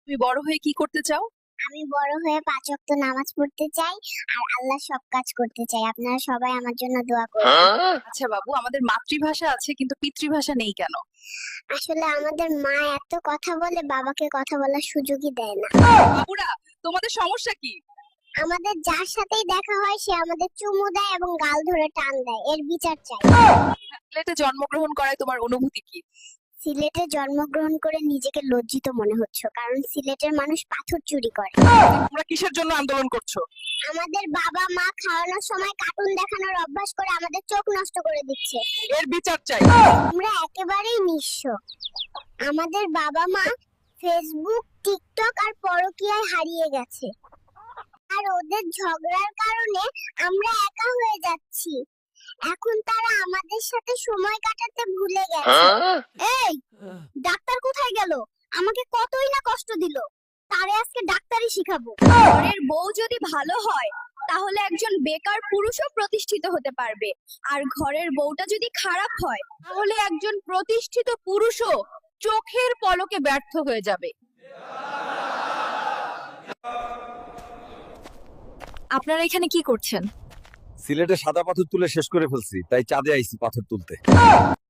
তুমি বড় হয়ে কি করতে চাও? আমি বড় হয়ে 5 ওয়াক্ত নামাজ পড়তে চাই আর আল্লাহর সব কাজ করতে চাই। আপনারা সবাই আমার জন্য দোয়া করবেন। আচ্ছা বাবু, আমাদের মাতৃভাষা আছে কিন্তু পিতৃভাষা নেই কেন? আসলে আমাদের মা এত কথা বলে বাবাকে কথা বলার সুযোগই দেয় না। বাবুরা, তোমাদের সমস্যা কি? আমাদের যার সাথেই দেখা হয় সে আমাদের চুমু দেয় এবং গাল ধরে টান দেয়, এর বিচার চাই। সিলেটে জন্মগ্রহণ করায় তোমার অনুভূতি কি? সিলেটে জন্মগ্রহণ করে নিজেকে লজ্জিত মনে হচ্ছে, কারণ সিলেটের মানুষ পাথর চুরি করে। তোমরা কিসের জন্য আন্দোলন করছো? আমাদের বাবা মা খাওয়ানোর সময় কার্টুন দেখানোর অভ্যাস করে আমাদের চোখ নষ্ট করে দিচ্ছে। এর বিচার চাই। আমরা একেবারেই নিঃস্ব। আমাদের বাবা মা ফেসবুক, টিকটক আর পরকীয়ায় হারিয়ে গেছে, আর ওদের ঝগড়ার কারণে আমরা একা হয়ে যাচ্ছি। এখন তারা আমাদের সাথে সময় কাটাতে ভুলে গেছে। এই, ডাক্তার কোথায় গেল? আমাকে কতই না কষ্ট দিল, তারে আজকে ডাক্তারি শিখাবো। ঘরের বউ যদি ভালো হয় তাহলে একজন বেকার পুরুষও প্রতিষ্ঠিত হতে পারবে, আর ঘরের বউটা যদি খারাপ হয় তাহলে একজন প্রতিষ্ঠিত পুরুষও চোখের পলকে ব্যর্থ হয়ে যাবে। আপনারা এখানে কি করছেন? সিলেটে সাদা পাথর তুলে শেষ করে ফেলছি, তাই চাঁদে আইছি পাথর তুলতে।